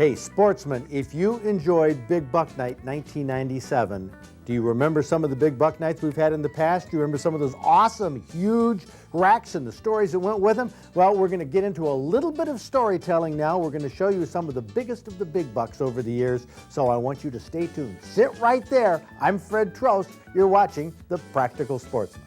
Hey, Sportsman, if you enjoyed Big Buck Night 1997, do you remember some of the Big Buck Nights we've had in the past? Do you remember some of those awesome, huge racks and the stories that went with them? Well, we're going to get into a little bit of storytelling now. We're going to show you some of the biggest of the big bucks over the years, so I want you to stay tuned. Sit right there. I'm Fred Trost. You're watching The Practical Sportsman.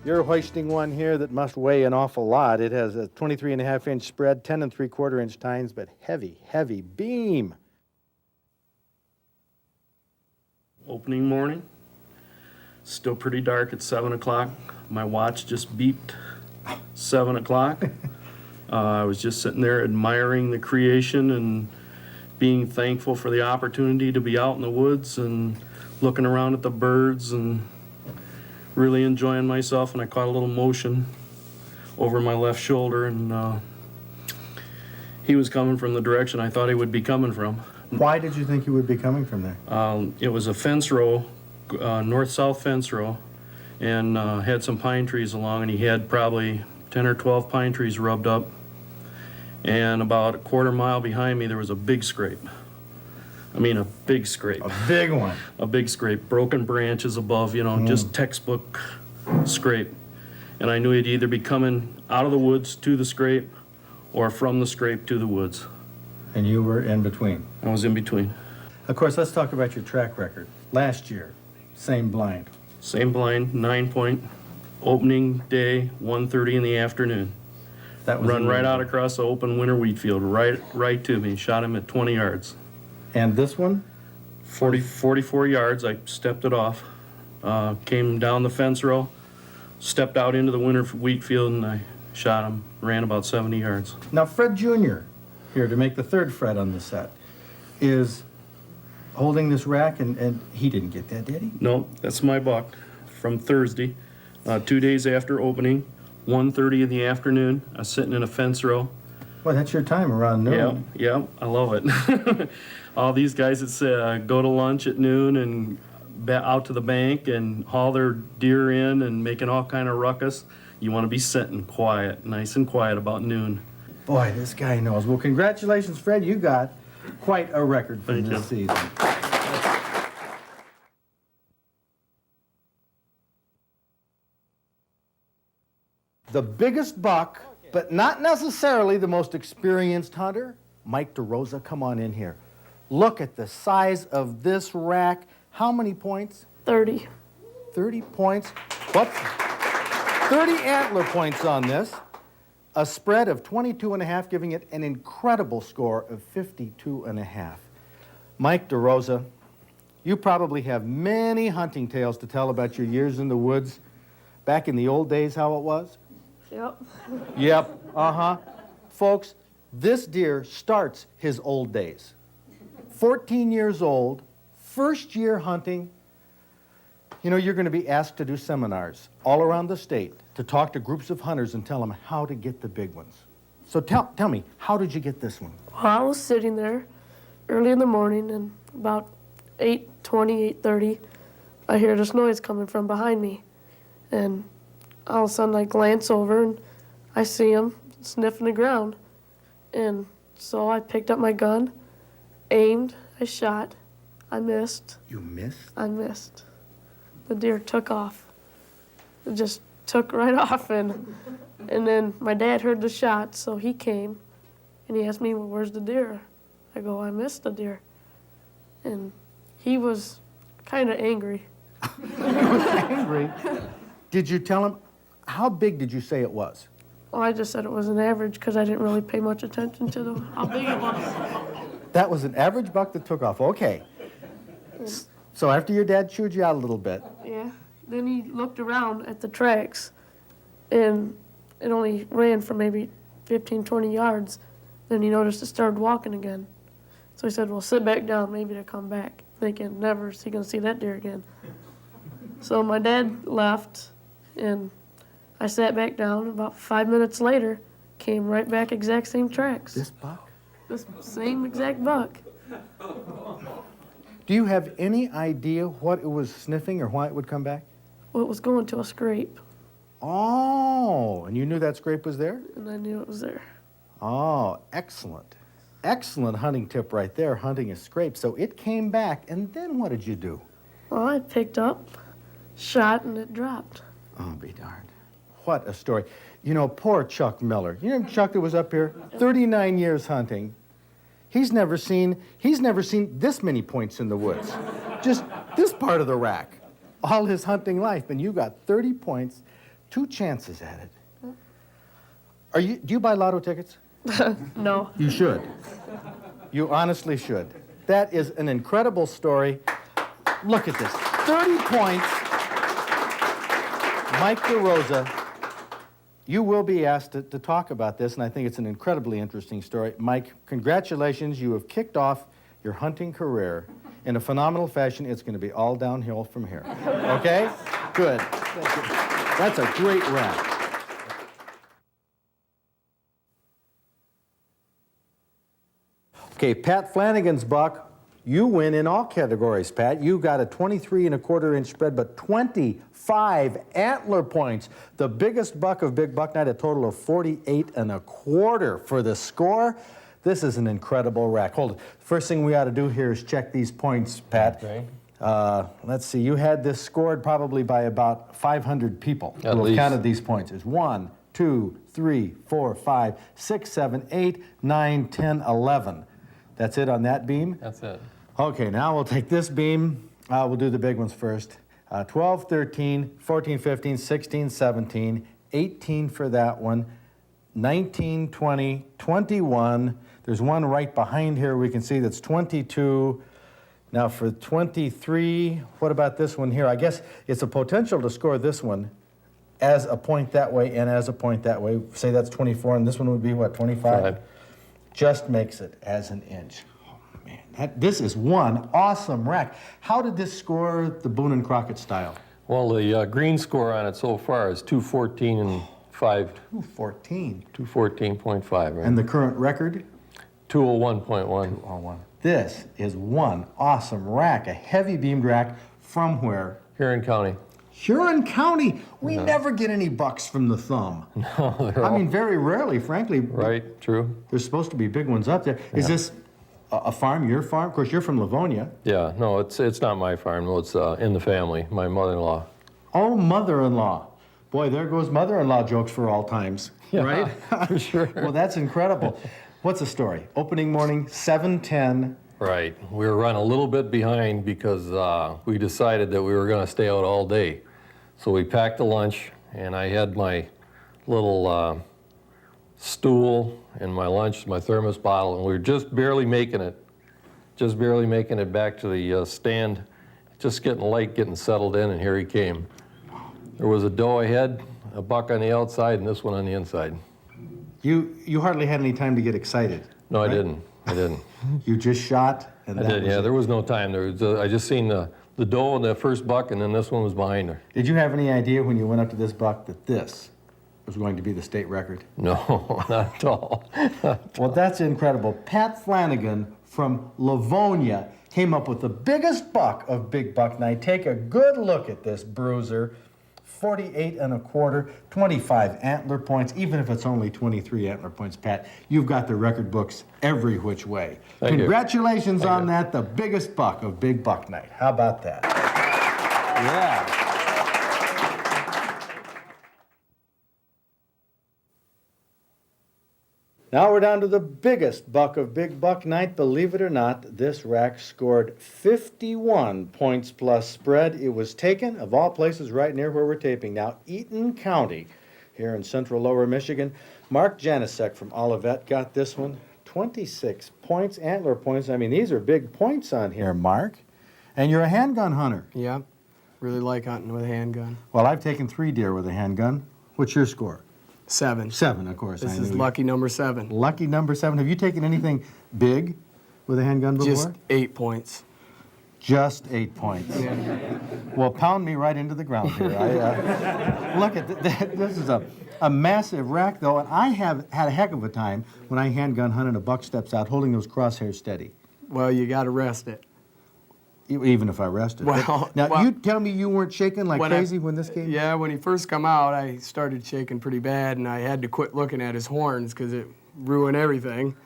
You're hoisting one here that must weigh an awful lot. It has a 23.5-inch spread, 10 3/4-inch tines, but heavy, heavy beam. Opening morning, still pretty dark at 7 o'clock. My watch just beeped 7 o'clock. I was just sitting there admiring the creation and being thankful for the opportunity to be out in the woods and looking around at the birds and really enjoying myself, and I caught a little motion over my left shoulder, and he was coming from the direction I thought he would be coming from. Why did you think he would be coming from there? It was a fence row, north-south fence row, and had some pine trees along, and he had probably 10 or 12 pine trees rubbed up, and about a quarter mile behind me there was a big scrape. I mean, a big scrape. A big one. A big scrape. Broken branches above, just textbook scrape. And I knew he'd either be coming out of the woods to the scrape or from the scrape to the woods. And you were in between? I was in between. Of course, let's talk about your track record. Last year, same blind. Same blind, 9-point, opening day, 1:30 in the afternoon. That was Run right out across the open winter wheat field, right to me. Shot him at 20 yards. And this one? 44 yards. I stepped it off. Came down the fence row, stepped out into the winter wheat field, and I shot him. Ran about 70 yards. Now, Fred Jr., here to make the third Fred on the set, is holding this rack, and he didn't get that, did he? No, that's my buck from Thursday, 2 days after opening, 1:30 in the afternoon. I was sitting in a fence row. Well, that's your time, around noon. Yeah, I love it. All these guys that say, go to lunch at noon and out to the bank and haul their deer in and making all kind of ruckus. You want to be sitting quiet, nice and quiet about noon. Boy, this guy knows. Well, congratulations, Fred. You got quite a record from this season. The biggest buck, but not necessarily the most experienced hunter, Mike DeRosa. Come on in here. Look at the size of this rack. How many points? 30. 30 points. What? 30 antler points on this. A spread of 22.5, giving it an incredible score of 52.5. Mike DeRosa, you probably have many hunting tales to tell about your years in the woods. Back in the old days, how it was? Yep. Yep, Folks, this deer starts his old days. 14 years old, first year hunting. You're going to be asked to do seminars all around the state to talk to groups of hunters and tell them how to get the big ones. So tell me, how did you get this one? Well, I was sitting there early in the morning, and about 8:20, 8:30, I hear this noise coming from behind me. And all of a sudden I glance over and I see him sniffing the ground. And so I picked up my gun, aimed, I shot, I missed. You missed? I missed. The deer took off. It just took right off, and then my dad heard the shot, so he came and he asked me, well, where's the deer? I go, I missed the deer. And he was kind of angry. He was angry? Did you tell him, how big did you say it was? Well, I just said it was an average because I didn't really pay much attention to how big it was. That was an average buck that took off. Okay. So after your dad chewed you out a little bit. Yeah. Then he looked around at the tracks, and it only ran for maybe 15, 20 yards. Then he noticed it started walking again. So he said, well, sit back down, maybe they'll come back. Thinking, never is he going to see that deer again. So my dad left, and I sat back down. About 5 minutes later, came right back, exact same tracks. This buck? This same exact buck. Do you have any idea what it was sniffing or why it would come back? Well, it was going to a scrape. Oh, and you knew that scrape was there? And I knew it was there. Oh, excellent. excellent hunting tip right there, hunting a scrape. So it came back, and then what did you do? Well, I picked up, shot, and it dropped. Oh, be darned. What a story. You know, poor Chuck Miller. You know Chuck that was up here? 39 years hunting. He's never seen this many points in the woods. Just this part of the rack. All his hunting life, and you got 30 points, 2 chances at it. Do you buy lotto tickets? No. You should. You honestly should. That is an incredible story. Look at this. 30 points. Mike DeRosa, you will be asked to talk about this, and I think it's an incredibly interesting story. Mike, congratulations. You have kicked off your hunting career in a phenomenal fashion. It's going to be all downhill from here. Okay? Good. That's a great rack. Okay, Pat Flanagan's buck, you win in all categories, Pat. You got a 23 1/4 inch spread, but 25 antler points. The biggest buck of Big Buck Night, a total of 48 1/4 for the score. This is an incredible rack. Hold it. First thing we ought to do here is check these points, Pat. Okay. Let's see, you had this scored probably by about 500 people At who have least. counted these points. There's 1, 2, 3, 4, 5, 6, 7, 8, 9, 10, 11. That's it on that beam? That's it. Okay, now we'll take this beam. We'll do the big ones first. 12, 13, 14, 15, 16, 17, 18 for that one, 19, 20, 21. There's one right behind here we can see that's 22. Now for 23, what about this one here? I guess it's a potential to score this one as a point that way and as a point that way. Say that's 24, and this one would be what, 25? Five. Just makes it as an inch. Oh, man, this is one awesome rack. How did this score the Boone and Crockett style? Well, the green score on it so far is 214 and 5, 214. 214.5, right? And the current record? 201.1. 201. This is one awesome rack, a heavy beamed rack from where? Huron County. Huron County. We never get any bucks from the thumb. No, they're I all, mean, very rarely, frankly. right, true. There's supposed to be big ones up there. Is this a farm, your farm? Of course, you're from Livonia. Yeah, no, it's not my farm. No, it's in the family, my mother-in-law. Oh, mother-in-law. Boy, there goes mother-in-law jokes for all times, right? For sure. Well, that's incredible. What's the story? Opening morning, 7:10. Right. We were running a little bit behind because we decided that we were going to stay out all day. So we packed a lunch, and I had my little stool and my lunch, my thermos bottle, and we were just barely making it back to the stand, just getting light, getting settled in, and here he came. There was a doe ahead, a buck on the outside, and this one on the inside. You hardly had any time to get excited. No, right? I didn't. You just shot, and I that did, was yeah, it. there was no time. I just seen the doe and the first buck, and then this one was behind her. Did you have any idea when you went up to this buck that this was going to be the state record? No, not at all. Well, that's incredible. Pat Flanagan from Livonia came up with the biggest buck of Big Buck Night. Take a good look at this bruiser. 48 1/4, 25 antler points, even if it's only 23 antler points, Pat. You've got the record books every which way. Thank you. Congratulations on that, the biggest buck of Big Buck Night. How about that? Yeah. Now we're down to the biggest buck of Big Buck Night. Believe it or not, this rack scored 51 points plus spread. It was taken, of all places, right near where we're taping now, Eaton County, here in central lower Michigan. Mark Janisek from Olivet got this one. 26 points, antler points. I mean, these are big points on here, Mark. And you're a handgun hunter. Yeah, really like hunting with a handgun. Well, I've taken 3 deer with a handgun. What's your score? 7. 7, of course. This I is knew. lucky number 7. Lucky number 7. Have you taken anything big with a handgun before? Just 8 points. Just 8 points. Yeah. Well, pound me right into the ground here. Look at this is a massive rack, though, and I have had a heck of a time when I handgun hunt and a buck steps out holding those crosshairs steady, Well, you got to rest it. even if I rested. Well, Now, well- you tell me you weren't shaking like When crazy when this came? Yeah, when he first come out, I started shaking pretty bad, and I had to quit looking at his horns because it ruined everything.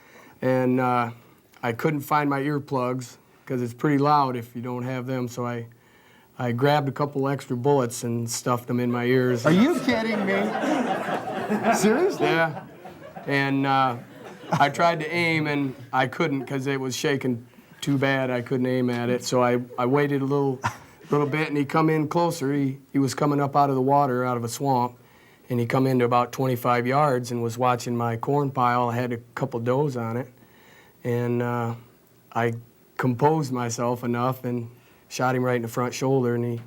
and I couldn't find my earplugs because it's pretty loud if you don't have them. So I grabbed a couple extra bullets and stuffed them in my ears. Are you kidding me? Seriously? Yeah. And I tried to aim, and I couldn't because it was shaking too bad. I couldn't aim at it. So I waited a little bit, and he come in closer. He was coming up out of the water, out of a swamp, and he come into about 25 yards and was watching my corn pile. I had a couple does on it, and I composed myself enough and shot him right in the front shoulder, and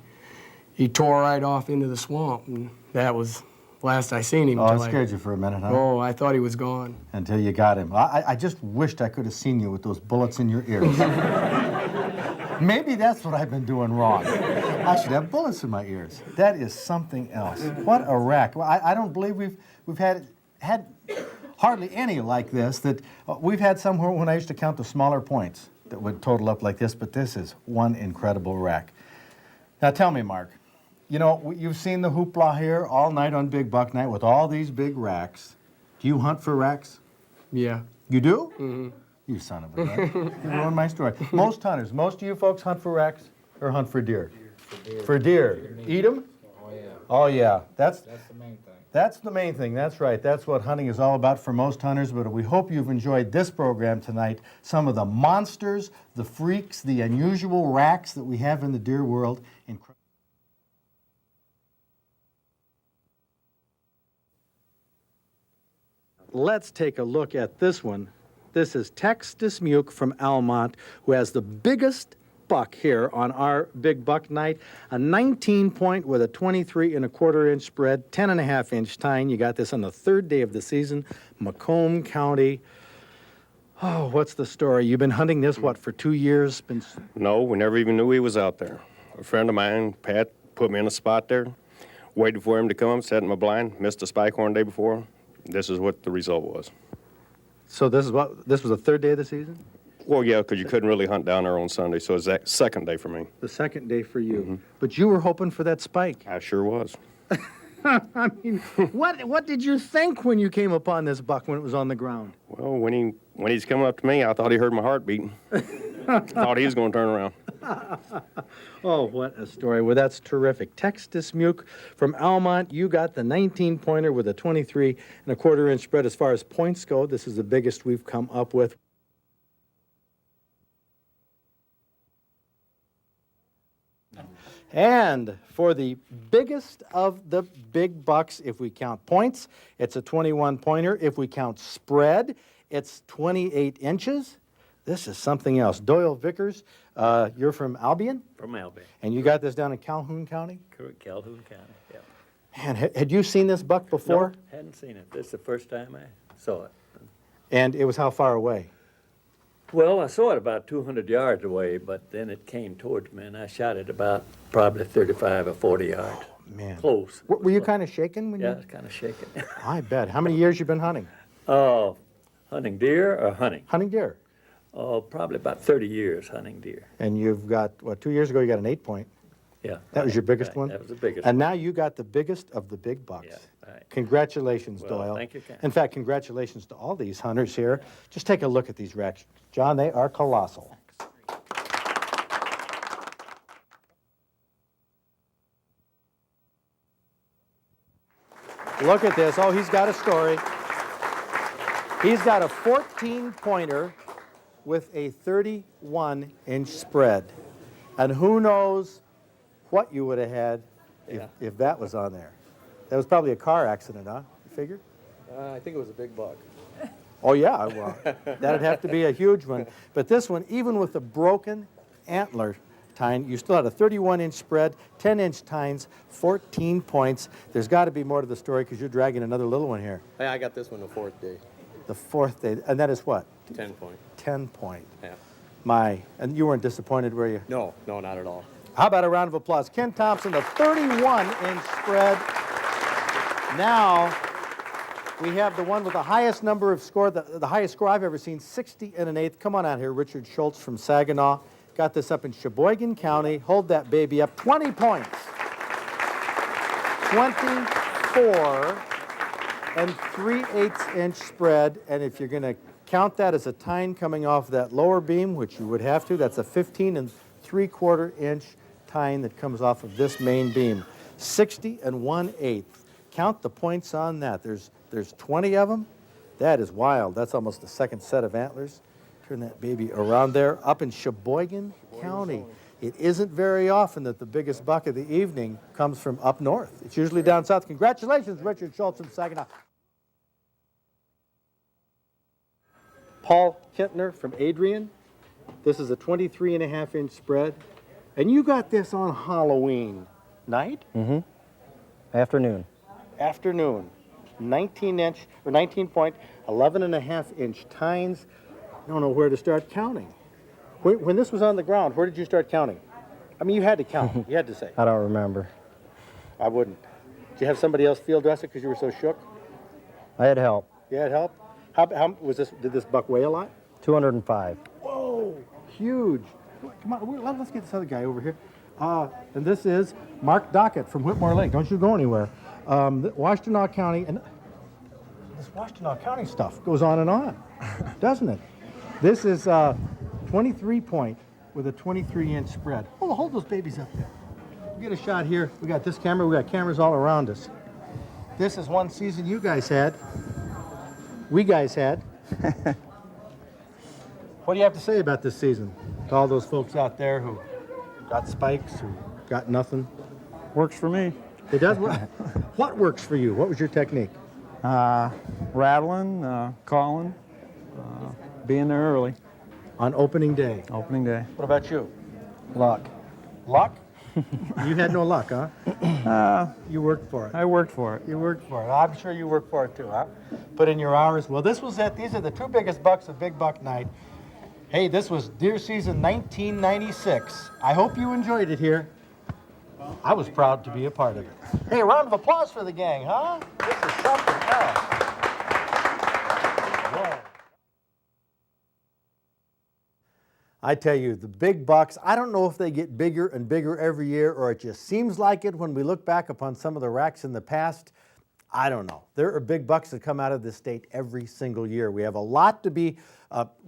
he tore right off into the swamp, and that was last I seen him. Oh, it scared you for a minute, huh? Oh, I thought he was gone. Until you got him. I just wished I could have seen you with those bullets in your ears. Maybe that's what I've been doing wrong. I should have bullets in my ears. That is something else. What a wreck. Well, I don't believe we've had hardly any like this. That we've had somewhere when I used to count the smaller points that would total up like this, but this is one incredible wreck. Now tell me, Mark, you know, you've seen the hoopla here all night on Big Buck Night with all these big racks. Do you hunt for racks? Yeah. You do? Mm-hmm. You son of a gun. You ruined my story. Most hunters, most of you folks hunt for racks or hunt for deer? For deer. Eat them? Oh, yeah. Oh, yeah. That's the main thing. That's the main thing. That's right. That's what hunting is all about for most hunters. But we hope you've enjoyed this program tonight. Some of the monsters, the freaks, the unusual racks that we have in the deer world. Let's take a look at this one. This is Tex Dismuke from Almont, who has the biggest buck here on our Big Buck Night. A 19 point with a 23 1/4 inch spread, 10 1/2 inch tine. You got this on the 3rd day of the season, Macomb County. Oh, what's the story? You've been hunting this, what, for 2 years? No, we never even knew he was out there. A friend of mine, Pat, put me in a spot there, waited for him to come, set in my blind, missed a spike horn day before. This is what the result was. So this was the 3rd day of the season? Well, yeah, because you couldn't really hunt down there on Sunday, so it's that 2nd day for me. The 2nd day for you. But you were hoping for that spike. I sure was. I mean, what did you think when you came upon this buck when it was on the ground? Well, when he's coming up to me, I thought he heard my heart beating. Thought he was going to turn around. Oh, what a story. Well, that's terrific. Tex Dismuke from Almont, you got the 19-pointer with a 23 1/4 inch spread. As far as points go, this is the biggest we've come up with. And for the biggest of the big bucks, if we count points, it's a 21-pointer. If we count spread, it's 28 inches. This is something else. Doyle Vickers, you're from Albion? From Albion, And you got this down in Calhoun County? Calhoun County, yeah. Man, had you seen this buck before? No, hadn't seen it. This is the first time I saw it. And it was how far away? Well, I saw it about 200 yards away, but then it came towards me, and I shot it about probably 35 or 40 yards. Man. Close. Were you kind of shaken when Yeah, I you? was kind of shaking. I bet. How many years you been hunting? Oh, hunting deer or hunting? Hunting deer. Oh, probably about 30 years hunting deer. And you've got, 2 years ago you got an 8-point. Yeah. That was your biggest right, one? That was the biggest And one. now you got the biggest of the big bucks. Yeah, right. Congratulations, Well, Doyle. thank you, Ken. In fact, congratulations to all these hunters here. Just take a look at these racks. John, they are colossal. Look at this. Oh, he's got a story. He's got a 14-pointer with a 31-inch spread. And who knows what you would have had if that was on there. That was probably a car accident, huh? You figure? I think it was a big buck. Oh, yeah, well, that'd have to be a huge one. But this one, even with the broken antler tine, you still had a 31-inch spread, 10-inch tines, 14 points. There's got to be more to the story because you're dragging another little one here. Hey, I got this one the 4th day. The 4th day, and that is what? 10 point. 10 point. Yeah. And you weren't disappointed, were you? No, not at all. How about a round of applause? Ken Thompson, the 31-inch spread. Now, we have the one with the highest number of score, the highest score I've ever seen, 60 1/8. Come on out here, Richard Schultz from Saginaw. Got this up in Sheboygan County. Hold that baby up. 20 points. 24 and 3/8 inch spread. And if you're going to count that as a tine coming off that lower beam, which you would have to. That's a 15 3/4 inch tine that comes off of this main beam. 60 1/8. Count the points on that. There's 20 of them. That is wild. That's almost the second set of antlers. Turn that baby around there. Up in Sheboygan County. It isn't very often that the biggest buck of the evening comes from up north. It's usually down south. Congratulations, Richard Schultz from Saginaw. Paul Kintner from Adrian. This is a 23.5-inch spread. And you got this on Halloween night? Mm-hmm. Afternoon. Afternoon. 19-inch, or 19-point, 11.5-inch tines. I don't know where to start counting. When this was on the ground, where did you start counting? I mean, you had to count. You had to say. I don't remember. I wouldn't. Did you have somebody else field dress it because you were so shook? I had help. You had help? How was this? Did this buck weigh a lot? 205. Whoa, huge. Come on, let's get this other guy over here. And this is Mark Dockett from Whitmore Lake. Don't you go anywhere. Washtenaw County, and this Washtenaw County stuff goes on and on, doesn't it? This is 23 point with a 23-inch spread. Oh, hold those babies up there. We get a shot here. We got this camera. We got cameras all around us. This is one season you guys had. We guys had. What do you have to say about this season to all those folks out there who got spikes, who got nothing? Works for me. It does? What works for you? What was your technique? Rattling, calling, being there early. On opening day. Opening day. What about you? Luck. Luck? You had no luck, huh? You worked for it. I worked for it. You worked for it. I'm sure you worked for it too, huh? Put in your hours. Well, this was it. These are the two biggest bucks of Big Buck Night. Hey, this was deer season 1996. I hope you enjoyed it here. I was proud to be a part of it. Hey, a round of applause for the gang, huh? This is something else. Yeah. I tell you, the big bucks, I don't know if they get bigger and bigger every year or it just seems like it when we look back upon some of the racks in the past. I don't know. There are big bucks that come out of this state every single year. We have a lot to be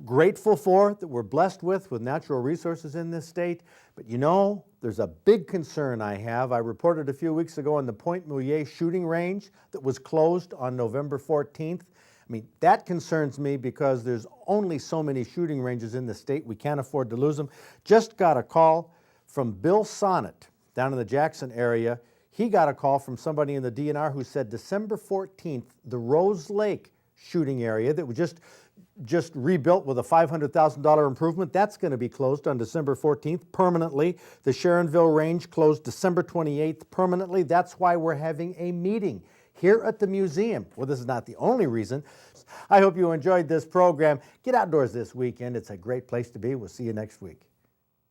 grateful for that we're blessed with natural resources in this state. But you know, there's a big concern I have. I reported a few weeks ago on the Point Mouillet shooting range that was closed on November 14th. I mean, that concerns me because there's only so many shooting ranges in the state. We can't afford to lose them. Just got a call from Bill Sonnet down in the Jackson area. He got a call from somebody in the DNR who said December 14th, the Rose Lake shooting area that was just rebuilt with a $500,000 improvement, that's going to be closed on December 14th permanently. The Sharonville Range closed December 28th permanently. That's why we're having a meeting here at the museum. Well, this is not the only reason. I hope you enjoyed this program. Get outdoors this weekend. It's a great place to be. We'll see you next week.